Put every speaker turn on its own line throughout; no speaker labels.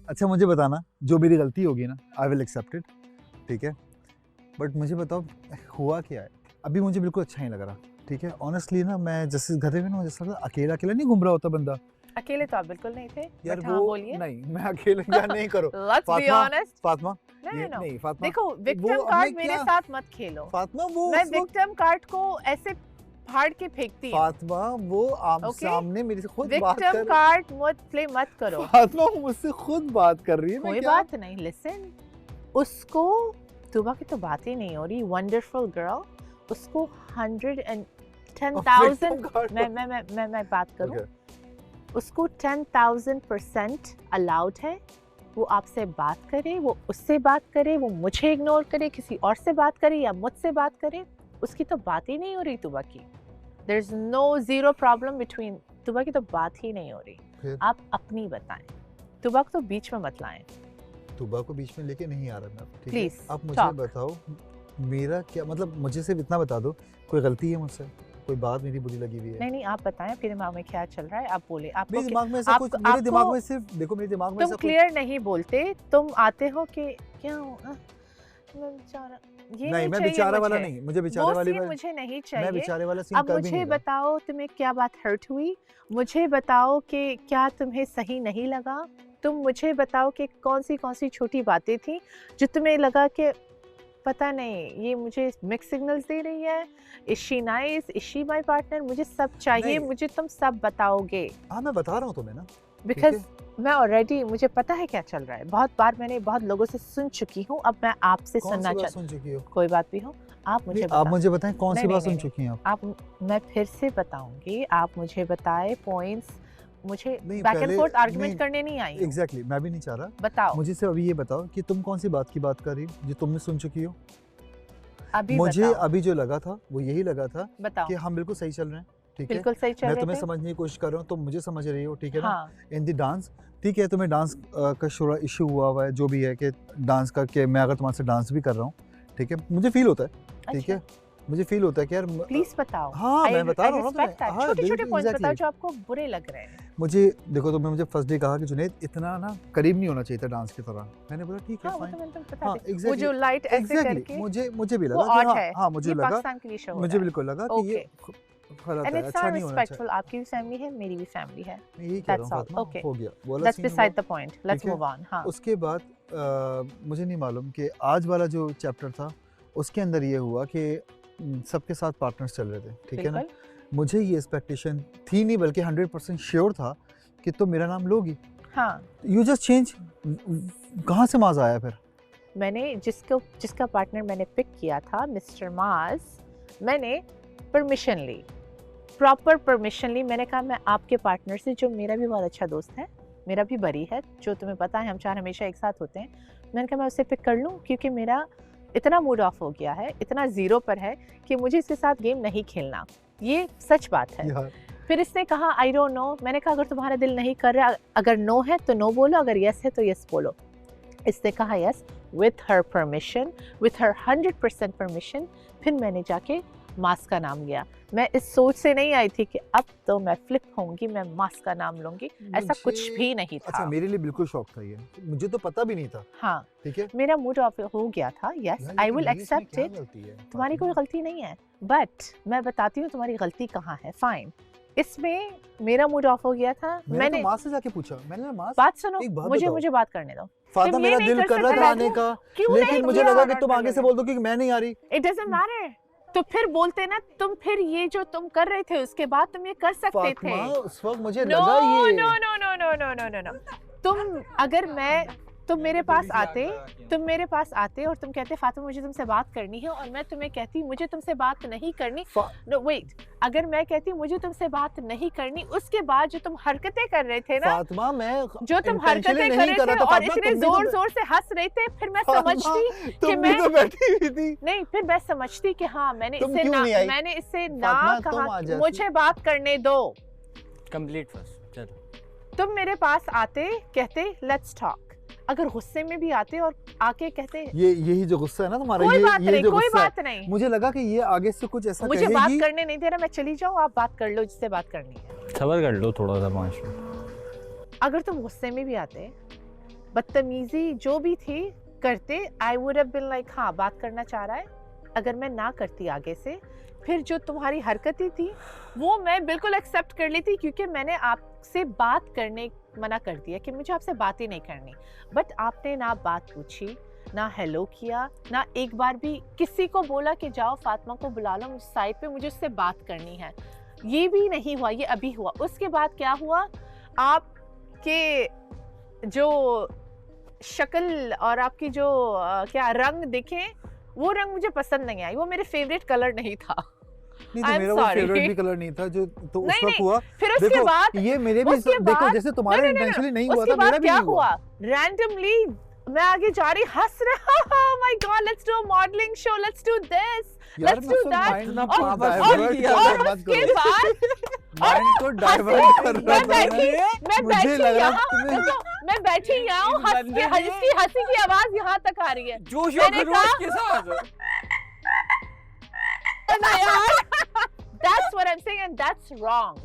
अच्छा मुझे बताना, जो मेरी गलती होगी ना, आई विल एक्सेप्ट इट, ठीक है, बट मुझे बताओ हुआ क्या है। अभी मुझे बिल्कुल अच्छा नहीं लग रहा, ठीक है, ऑनेस्टली ना, मैं जैसे घर में ना, जैसे अकेला अकेला नहीं घूम रहा होता बंदा।
अकेले तो आप बिल्कुल नहीं थे,
यार
बट
वो
हाँ बोलिए।
नहीं, मैं अकेले क्या नहीं करो।
Let's be
Fatima,
honest.
Fatima,
नहीं,
ये
no.
नहीं फातिमा,
देखो
वो
विक्टिम
अब
कार्ड
मैं
मेरे
क्या-
साथ मत खेलो।
फातिमा वो
मैं
उस वक्त-
विक्टिम कार्ड को ऐसे फाड़ के फेंकती हूँ।
फातिमा वो
Okay?
सामने मेरे से खुद बात
विक्टिम
कर,
कार्ड मत प्ले मत करो।
फातिमा मुझसे खुद बात कर रही है, मैं
कोई
क्या-
बात नहीं, लिसन, उसको तुबा की तो बात ही नहीं हो रही। वंडरफुल गर्ल, उसको 110,000
victim card
मैं बात करूं,
Okay.
उसको 10,000% अलाउड है वो आपसे बात करे, वो उससे बात करे, वो मुझे इग्नोर करे, किसी और से बात करे या मुझसे बात करे, उसकी तो बात ही नहीं हो रही तुबा की। There is no zero problem between, Tuba की तो बात ही नहीं हो रही।
फिर?
आप अपनी बताएं, तुबा को तो बीच में मत लाएं
तुबा को बीच में लेके नहीं आ रहा मैं, ठीक है,
प्लीज।
आप मुझे बताओ मेरा क्या मतलब, मुझे सिर्फ इतना बता दो, कोई गलती है मुझसे, कोई बात मेरी बुरी लगी हुई है?
नहीं आप बताएं आपके दिमाग में क्या चल रहा है, आप बोले। आपको
मेरे दिमाग में ऐसा कुछ, मेरे दिमाग में सिर्फ देखो, मेरे दिमाग में
तुम
ऐसा कुछ
क्लियर नहीं बोलते, तुम आते हो कि क्या हो, मैं बेचारा, ये
नहीं, मैं
चाहिए
बेचारा वाला
मुझे।
नहीं, मुझे
वो
बेचारे वाली
सीन
बात-
मुझे नहीं
मैं
चाहिए।
बेचारे वाला सीन
अब
कर भी
मुझे
नहीं रहा।
बताओ तुम्हें क्या बात हर्ट हुई, मुझे बताओ कि क्या तुम्हें सही नहीं लगा, तुम मुझे बताओ कि कौन सी छोटी बातें थी जो तुम्हें लगा कि पता नहीं ये मुझे मिक्स सिग्नल्स दे रही है, is she nice, is she my partner, मुझे सब चाहिए,
नहीं।
मुझे तुम सब बताओगे।
हाँ मैं बता रहा हूँ तुम्हें ना,
बिकॉज मैं ऑलरेडी, मुझे पता है क्या चल रहा है, बहुत बार मैंने बहुत लोगों से सुन चुकी हूँ, अब मैं आपसे
कौन
सुनना
सी बात
चाहती
सुन चुकी हो?
हूँ। कोई बात भी हो, आप मुझे
आप
बताओ।
मुझे बताएं कौन सी
नहीं,
बात
नहीं,
सुन चुकी हैं आप?
आप, मैं फिर से बताऊंगी, आप मुझे बताए पॉइंट्स, मुझे
नहीं,
बैक एंड
पहले-
फोर्थ आर्गुमेंट
नहीं,
करने नहीं आई हूँ।
एग्जैक्टली मैं भी नहीं चाह रहा।
बताओ
मुझे सिर्फ अभी ये बताओ कि तुम कौन सी बात कर रही हो जो तुमने सुन चुकी हो?
अभी
मुझे
बताओ,
अभी जो लगा था वो यही लगा था
बताओ।
कि हम बिल्कुल सही चल रहे हैं, ठीक है,
बिल्कुल सही चल
मैं
रहे
तुम्हें
थे।
समझने की कोशिश कर रहा हूँ, तुम मुझे समझ रही हो, ठीक है ना,
हाँ,
इन दी डांस, ठीक है, तुम्हें डांस का शुरू इशू हुआ है, जो भी है कि डांस करके मैं अगर तुम्हारे से डांस भी कर रहा हूँ, ठीक है, मुझे फील होता है, ठीक है, मुझे फील होता है कि यार
प्लीज बताओ।
हाँ मैं बता रहा हूँ ना तुम्हें, हाँ
छोटे-छोटे पॉइंट्स बताओ
exactly।
जो आपको बुरे लग रहे हैं।
मुझे देखो, तुमने मुझे फर्स्ट डे कहा कि जुनैद इतना ना करीब नहीं होना चाहिए था डांस की तरह, मैंने बोला ठीक है
हाँ, वो
फाइन,
तो मैंने तुम्हें
हाँ
बता दी। वो
एग्जैक्टली
जो लाइट ऐसे
एग्जैक्टली
करके,
मुझे भी
वो
लगा कि
ऑड
हाँ
है।
हाँ मुझे
ये
लगा,
पाकिस्तान के लिए शो हो
मुझे
रहा है।
बिल्कुल लगा कि ये गलत
एंड
है,
इट्स
अच्छा
नॉट
नहीं होना चाहिए।
रिस्पेक्टफुल, आपकी भी फैमिली है, मेरी भी फैमिली है।
मैं यही कह रहा
That's
हूँ
all.
फातिमा,
Okay.
हो गया वो वाला
लेट्स
सीन हुआ।
डिसाइड द पॉइंट, लेट्स
ठीक है?
Move on. हाँ,
उसके बाद मुझे नहीं मालूम कि आज वाला जो चैप्टर था उसके अंदर ये हुआ कि सबके साथ पार्टनर्स चल रहे थे, ठीक है ना,
बिल्कुल।
मुझे ये एक्सपेक्टेशन थी नहीं, बल्कि 100% श्योर था कि तुम मेरा नाम लोगी।
हाँ,
यू जस्ट चेंज, कहाँ से माज आया फिर?
मैंने जिसका पार्टनर मैंने पिक किया था मिस्टर माज, मैंने परमिशन ली, प्रॉपर परमिशन ली। मैंने कहा मैं आपके पार्टनर से, जो मेरा भी बहुत अच्छा दोस्त है, मेरा भी बरी है, जो तुम्हें पता है हम चार हमेशा एक साथ होते हैं, मैंने कहा मैं उसे पिक कर लूँ, क्योंकि मेरा इतना मूड ऑफ हो गया है, इतना ज़ीरो पर है कि मुझे इसके साथ गेम नहीं खेलना। ये सच बात है।
यार
फिर इसने कहा आई डोंट नो, मैंने कहा अगर तुम्हारा दिल नहीं कर रहा, अगर नो है तो नो बोलो, अगर यस है तो यस बोलो। इसने कहा yes, with her permission, with her 100% permission. फिर मैंने जाके मास का नाम लिया। मैं इस सोच से नहीं आई थी कि अब तो मैं फ्लिप होंगी, मैं मास का नाम लूंगी, ऐसा कुछ भी नहीं था।
अच्छा, मेरे लिए बिल्कुल शौक था ये, मुझे तो पता भी नहीं था,
हाँ,
ठीक है,
मेरा मूड ऑफ हो गया था। Yes, I will accept it, तुम्हारी कोई गलती नहीं है, बट मैं बताती हूँ तुम्हारी गलती कहाँ है। फाइन, इसमें मेरा मूड ऑफ हो गया था।
मैंने तो माँ से जाके पूछा, मैंने माँ
बात सुनो,
एक बात
मुझे
बताओ।
मुझे बात करने दो।
फातिमा
तुम ये
मेरा
नहीं
दिल
कर
कर रहा
सकते
था
ना,
आने का,
क्यों
लेकिन
नहीं
मुझे
किया?
लगा कि तुम आगे से बोल दो कि मैं नहीं आ रही।
इट डजंट मैटर, तो फिर बोलते ना, तुम फिर ये जो तुम कर रहे थे उसके बाद तुम ये कर सकते थे।
फातिमा उस वक्त मुझे
नो
लगा ये
no no no no no no no no, तुम अगर तुम मेरे पास आते और तुम कहते फातिमा मुझे तुमसे बात करनी है, और मैं तुम्हें कहती मुझे तुमसे बात नहीं करनी। नो वेट, अगर मैं कहती मुझे तुमसे बात नहीं करनी, उसके बाद जो तुम हरकतें कर रहे थे ना,
फातिमा मैं
जो तुम हरकतें कर रहे थे और इतने जोर जोर से हंस रहे थे, फिर मैं समझती कि मैं
तो बैठी हुई थी।
नहीं, फिर मैं समझती कि हाँ मैंने
तुम
इससे
क्यों
ना,
नहीं आई?
मैंने इससे ना
फातिमा, तुम आ
कहा,
जाती।
मुझे बात करने दो।
कंप्लीट फर्स्ट, चलो।
तुम मेरे पास आते, कहते लेट्स टॉक, अगर गुस्से में भी आते और आके कहते
ये यही जो गुस्सा है ना तुम्हारा,
कोई
ये
बात
ये
नहीं,
जो
कोई
गुस्सा है,
बात नहीं,
मुझे लगा कि ये आगे से कुछ ऐसा
मुझे बात
कहेगी।
करने नहीं दे रहा, मैं चली जाऊँ, आप बात कर लो जिससे बात करनी है।
सबर कर लो थोड़ा सा, 5 मिनट।
अगर तुम गुस्से में भी आते, बदतमीजी जो भी थी करते, I would have been like हाँ बात करना चाह रहा है। अगर मैं ना करती आगे से, फिर जो तुम्हारी हरकतें थी वो मैं बिल्कुल एक्सेप्ट कर लेती, क्योंकि मैंने आपसे बात करने मना कर दिया कि मुझे आपसे बात ही नहीं करनी। बट आपने ना बात पूछी, ना हेलो किया, ना एक बार भी किसी को बोला कि जाओ फातिमा को बुला लो मुझे साइड पे, मुझे उससे बात करनी है। ये भी नहीं हुआ, ये अभी हुआ। उसके बाद क्या हुआ, आपके जो शक्ल और आपकी जो क्या रंग दिखे, वो रंग मुझे पसंद नहीं आई, वो मेरे फेवरेट कलर नहीं था।
नहीं तो
I'm
मेरा वो
sorry.
फेवरेट भी कलर नहीं था जो तो उस
नहीं,
वक्त हुआ।
फिर उसके
देखो
बाद
ये मेरे भी
उसके
देखो
बाद-
जैसे तुम्हारा
नहीं,
इंटेंशनली नहीं हुआ
उसके
था, मेरा
बाद
भी
क्या
नहीं हुआ।
हुआ, रैंडमली मैं आगे जा रही हंस रहा, oh my God let's do a modelling show, let's do this,
यार
let's do
मतलब
that.
mind
इतना
को
पावर
divert
किया
कर
और
मत
उसके
करो।
बाद
Mind को
हंसी-
divert कर
मैं
रहा
बैठी
था।
मैं
मुझे
बैठी
लग रहा
यहाँ
तुम्हें-
देखो, मैं बैठी यहाँ हूँ,
इस बंदे ने-
इसकी हंसी की आवाज यहाँ तक आ रही है।
जोश
मैंने
और खरोश के साथ
That's what I'm saying and that's wrong.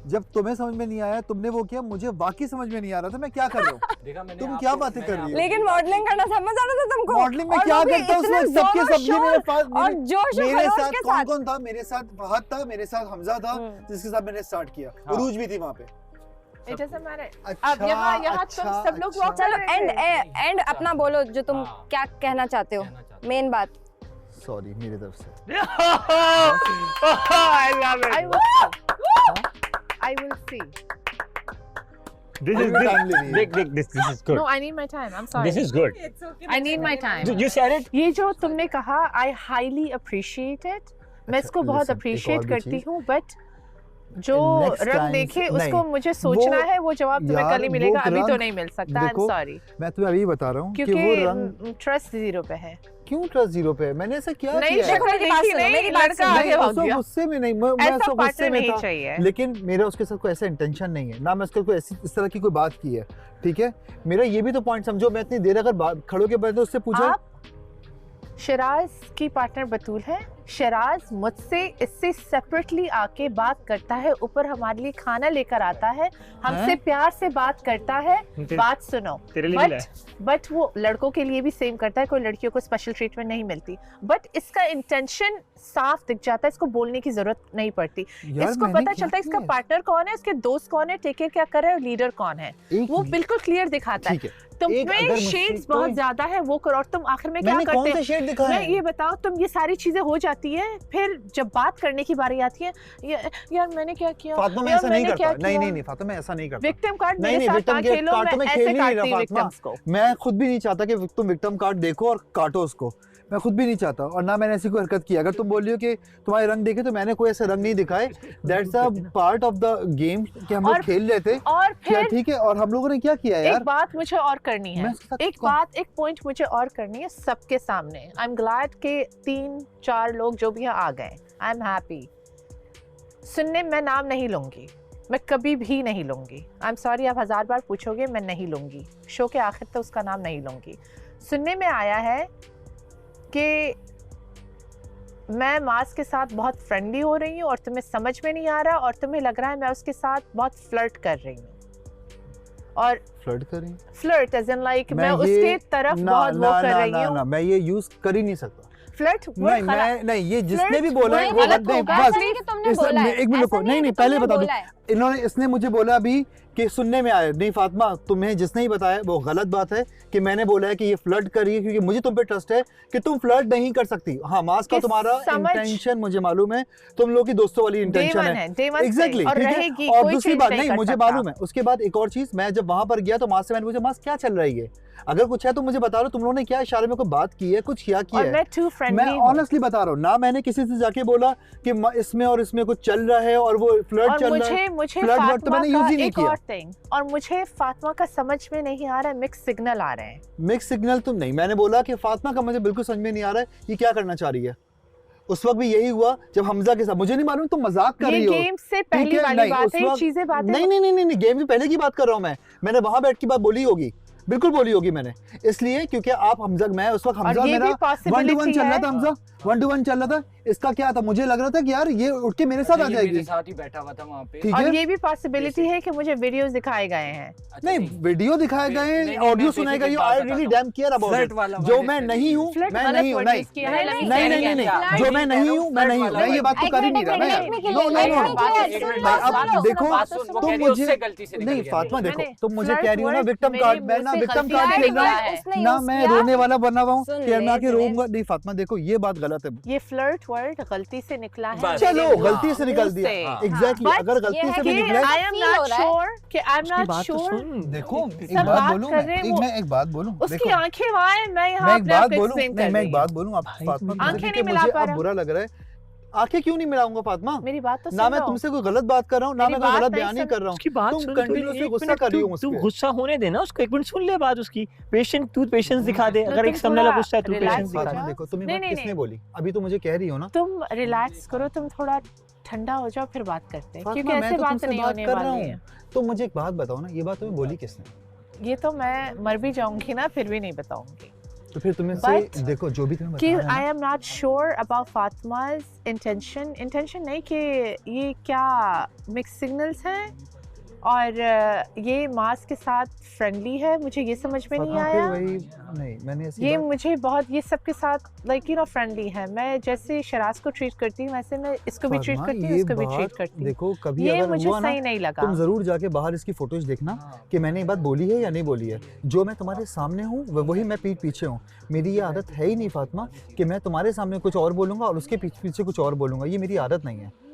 जब तुम्हें समझ में नहीं आया तुमने वो किया, मुझे वाकई समझ में नहीं आ रहा था मैं क्या कर रहा हूँ।
देखा मैंने
तुम
आपको-
क्या बातें कर
मैंने
रही हो?
लेकिन मॉडलिंग करना समझ आ रहा था तुमको।
मॉडलिंग में
और
क्या
वो भी
करता हूँ
इतने
उसमें सबके
जोर
सब ये मेरे पास
और जोश और
मेरे
खरोश
साथ
के
कौन
साथ।
कौन था, मेरे साथ फहद था, मेरे साथ हमजा था, जिसके साथ मैंने स्टार्ट किया,
हाँ।
उरूज भी थी वहाँ पे।
It doesn't matter.
अच्छा
अब यहाँ तुम सब लोग walk
चलो
कर रहे
एंड
थे।
एंड अपना बोलो जो तुम
हाँ।
क्या कहना चाहते हो,
कहना चाहता
मेन बात।
सॉरी मेरी तरफ से।
I love
I
it.
will I will see.
This is
Time ले रही है।
Dick, this is good.
No, I need my time. I'm sorry.
This is good.
I need my time.
You said it.
ये जो तुमने कहा, I highly appreciate it. मैं इसको बहुत
listen, एक और
appreciate
भी
करती
चीज़।
हूँ, but जो
Next
रंग
time
देखे
से-
उसको
नहीं,
मुझे सोचना
वो-
है, वो जवाब तुम्हें
यार,
कल ही
वो
मिलेगा, अभी तो
रंग-
नहीं मिल सकता। I'm
देखो,
sorry.
मैं तुम्हें अभी बता रहा हूँ कि वो
क्योंकि
रंग
ट्रस्ट 0 पे है।
क्यों ट्रस्ट 0 पे है? मैंने ऐसा क्या
नहीं
किया है?
देखो, मेरी बात
देखी
सुनो,
नहीं,
मेरी बात
लड़का
सुनो।
आगे
नहीं,
भाग
उसको
गया।
गुस्से में नहीं, मैं
ऐसा
उसको गुस्से
पार्टनर
में
नहीं
था,
चाहिए।
लेकिन मेरा उसके साथ कोई ऐसा इंटेंशन नहीं है, ना मैं उसके कोई ऐसी इस तरह की कोई बात की है, ठीक है? मेरा ये भी तो पॉइंट समझो, मैं इतनी देर अगर खड़ो के बाद उससे पूछा,
आप शराज की पार्टनर बतूल है। शराज मुझसे इससे सेपरेटली आके बात करता है, ऊपर हमारे लिए खाना लेकर आता है, हमसे
हैं?
प्यार से बात करता है। बात सुनो,
तेरे लिए भी लाया।
बट वो लड़कों के लिए भी सेम करता है, कोई लड़कियों को स्पेशल ट्रीटमेंट नहीं मिलती, बट इसका इंटेंशन साफ दिख जाता है, इसको बोलने की जरूरत नहीं पड़ती।
यार
इसको
मैंने
पता
क्या
चलता है इसका
किया?
पार्टनर कौन है, इसके दोस्त कौन है, टेक केयर क्या कर रहा है और लीडर कौन है,
एक
वो
मिनट,
बिल्कुल क्लियर दिखाता है।
ठीक है, एक
तुम्हें
अगर मुझसे
शेड्स
कोई-
बहुत ज्यादा है वो करो, और तुम आखिर में क्या
मैंने कौन
करते
सा
हो?
शेड दिखाया
मैं
है?
ये बताओ, तुम ये सारी चीजें हो जाती है, फिर जब बात करने की बारी आती है, यार मैंने क्या किया,
फातिमा मैं
यार
ऐसा नहीं
मैंने क्या
करता, नहीं
किया?
नहीं नहीं फातिमा मैं ऐसा नहीं करता,
विक्टिम कार्ड
नहीं,
मेरे
नहीं,
साथ
victim
ना
के
खेलो,
कार्ड तो
मैं
मैं
ऐसे
खेल ही नहीं
काटती
रहा,
हूँ
फातिमा।
विक्टिम्स को।
मैं खुद भी नहीं चाहता कि तुम विक्टिम कार्ड देखो और काटो उसको, मैं खुद भी नहीं चाहता, और ना मैंने ऐसी कोई हरकत की। अगर तुम बोल रही हो कि तुम्हारे रंग देखे, तो मैंने कोई ऐसे रंग नहीं दिखाए, that's a part of the game कि हम लोग
और-
खेल रहे थे,
और
क्या
फिर
ठीक है? और हम लोगों ने क्या किया
एक
यार?
बात मुझे और करनी है,
मैं उसके साथ
एक
कौन-
बात, एक पॉइंट मुझे और करनी है सबके सामने। आई एम ग्लैड के 3-4 लोग जो भी यहाँ आ गए, आई एम हैप्पी। सुनने मैं नाम नहीं लूंगी, मैं कभी भी नहीं लूंगी। आई एम सॉरी, आप 1000 बार पूछोगे, मैं नहीं लूंगी, शो के आखिर तक उसका नाम नहीं लूंगी। सुनने में आया है कि मैं मास के साथ बहुत फ्रेंडली हो रही हूँ और तुम्हें समझ में नहीं आ रहा, और तुम्हें लग रहा है मैं उसके साथ बहुत फ्लर्ट कर रही हूँ, और
फ्लर्ट करें?
फ्लर्ट एज इन लाइक मैं
ये-
उसके तरफ
ना
बहुत वो
ना
कर
ना
रही
ना
हूँ।
ना, मैं ये यूज कर ही नहीं सकता।
फ्लर्ट
नहीं मैं नहीं, ये जिसने भी बोला है
नहीं,
वो
गलत
नहीं,
होगा,
बस
ऐसा नहीं कि तुमने
इस-
बोला है,
एक मिनट
ऐसा
रुको, नहीं
है
नहीं
कि
पहले
तुमने
बता
बोला है।
दो, इन्होंने इसने मुझे बोला अभी कि सुनने में आया, नहीं फातिमा तुम्हें जिसने ही बताया वो गलत बात है कि मैंने बोला है कि ये फ्लर्ट कर रही है, क्योंकि मुझे तुम पे ट्रस्ट है कि तुम फ्लर्ट नहीं कर सकती। हाँ, मास का
कि
तुम्हारा
समझ-
इंटेंशन मुझे मालूम है, तुम लोग की दोस्तों वाली
Day
इंटेंशन
one
है,
है, day one से,
एग्जैक्टली,
और
ठीक
रहेगी,
है। और
कोई
दूसरी
change
बात
नहीं
नहीं
कर
मुझे
सकता।
मालूम है, उसके बाद एक और चीज, मैं जब वहां पर गया तो मास से मैंने पूछा, मास क्या चल रहा है ये? अगर कुछ है तो मुझे बता दो, तुम लोगों ने क्या इशारे में कोई बात की है, कुछ किया
और
है?
मैं टू
मैं
फ्रेंडली हूँ,
ऑनेस्टली बता रहा हूँ ना, मैंने किसी से जाके बोला कि इसमें और इसमें कुछ चल रहा है और वो फ्लर्ट
और
चल रहा है।
मुझे
Flirt word तो
फातिमा
मैंने
का
use ही नहीं
एक
किया।
और थिंग, और मुझे फातिमा का समझ में नहीं आ रहा है, मिक्स सिग्नल आ रहे हैं।
मिक्स सिग्नल तुम नहीं, मैंने बोला कि फातिमा का मुझे बिल्कुल समझ में नहीं आ रहा है ये क्या करना चाह रही है। उस वक्त भी यही हुआ जब हमजा के साथ, मुझे नहीं मालूम तुम मजाक कर
ये
रही हो,
गेम से
ठीक
पहली
है?
वाली
नहीं,
बात
उस
है,
वक्त-
चीजें बातें
नहीं नहीं नहीं नहीं, गेम से पहले की बात कर रहा हूँ मैं वहां बैठ की बात बोली होगी, बिल्कुल बोली होगी मैंने, इसलिए क्योंकि आप हमजा, मैं उस वक्त हमजा
ये भी
मेरा 1-to-1
possibility
चल रहा
है।
था, हमजा 1-to-1 चल रहा था, इसका क्या था, मुझे लग रहा था कि यार ये उठ के मेरे साथ आ
ये
जाएगी।
मेरे साथ ही बैठा हुआ था वहाँ पे।
ठीक
और
है,
ये भी पॉसिबिलिटी है कि मुझे वीडियोस दिखाए गए हैं।
अच्छा,
नहीं वीडियो दिखाए गए,
नहीं, नहीं,
ऑडियो
मैं
सुनाए
basically
गए, आई
बात
रियली
बताता
dam care about
Flirt
it.
वाला
जो
वाले
मैं
से
नहीं हूँ,
फ्लर्ट
मैं
गलत
नहीं हूँ,
word
नहीं
use किया है,
नहीं,
let me
नहीं
say
नहीं
it.
नहीं, जो मैं नहीं हूँ, मैं नहीं हूँ, मैं ये बात तो कर ही नहीं रहा। मैं अब देखो, तुम मुझे नहीं फातिमा देखो,
मैंने
तुम मुझे
flirt
कह रही हो ना
word
विक्टिम
मेरे
कार्ड, मैं
मुंह
ना
से
विक्टिम
गलती
कार्ड
से
खेल रहा
निकला
हूँ,
है।
उसने
ना
use
मैं
किया।
रोने वाला बना हुआ हूँ
सुन
कि मैं
ले,
आके
सुन ले।
रोऊंगा। नहीं फातिमा देखो, ये बात गलत है।
ये फ्लर्ट वर्ड गलती से निकला है।
बस।
चलो
मेरे
गलती से निकल
मुंह
दिया,
से।
हाँ।
एग्जैक्टली,
But
अगर गलती
ये
से
है
भी
कि
निकले।
I am
feel हो
not
रहा है।
sure कि I'm
उसकी
not
बात तो
sure।
सुन।
देखो एक
सब
बात
बात
बोलूं,
कर रहे हैं, वो-
मैं एक बात बोलूं,
उसकी
देखो
आंखें वहाँ हैं, मैं यहाँ
मैं एक
अपने
बात
आप को
बोलूं,
explain
नहीं
कर
मैं
रही
एक
हूँ।
बात बोलूं, आप
भाई,
फातिमा
तुम
तुमसे
आंखें
कि
नहीं मिला
मुझे
पा
अब
रहा।
बुरा लग रहा है। आंखें क्यों नहीं मिलाऊंगा फातिमा?
मेरी बात तो
ना
सुन
मैं
लो।
तुमसे कोई गलत बात कर रहा हूँ, ना
मेरी
मैं कोई
बात
गलत
नहीं
बयान ही
सुन-
कर रहा हूँ।
उसकी बात
तुम
सुन,
continuously
एक
गुस्सा
मिनट,
कर रही हो
तू
मुझ
तू
पे।
गुस्सा होने देना उसको, एक मिनट सुन ले बात उसकी। पेशेंट, तू पेशेंस दिखा दे।
तो
अगर
तुम
एक सामने वाला
थोड़ा
गुस्सा है तू
relax
पेशेंस
हो
दिखा
जाओ।
दे।
देखो तुम ये
नहीं,
बात
नहीं,
किसने
नहीं।
बोली? अभी तो मुझे कह रही हो ना
तुम रिलैक्स करो, तुम थोड़ा ठंडा हो जाओ फिर बात करते हैं,
फातिमा,
क्योंकि
मैं
ऐसे
तो
बात
तुमसे
नहीं
बात
होने
कर रहा
वाली
हूँ।
है।
तो मुझे एक बात बताओ ना, ये बात तुम्हें बोली किसने?
ये तो मैं मर भी जाऊंगी ना, फिर भी नहीं बताऊंगी
तो फिर तुम्हें
But-
से देखो जो भी तुम्हें
कि
बताया
आई
है
एम नॉट श्योर अबाउट फातिमा's इंटेंशन नहीं कि ये क्या मिक्स सिग्नल्स हैं और ये मास के साथ फ्रेंडली है, मुझे ये समझ में नहीं
फातिमा, फिर
आया।
वही नहीं, मैंने ऐसी
ये
बात
मुझे बहुत, ये सबके साथ लाइक यू नो फ्रेंडली है। मैं जैसे शराज को ट्रीट करती हूँ वैसे मैं इसको भी ट्रीट
फातिमा,
करती हूँ,
ये
इसको भी
बात
ट्रीट करती हूँ।
देखो कभी
ये
अगर
मुझे
हुआ ना,
सही नहीं लगा।
तुम जरूर जाके बाहर इसकी फोटोज देखना कि मैंने ये बात बोली है या नहीं बोली है। जो मैं तुम्हारे सामने हूँ वही मैं पीठ पीछे हूँ। मेरी ये आदत है ही नहीं फातिमा कि मैं तुम्हारे सामने कुछ और बोलूंगा और उसके पीछे पीछे कुछ और बोलूंगा, ये मेरी आदत नहीं है।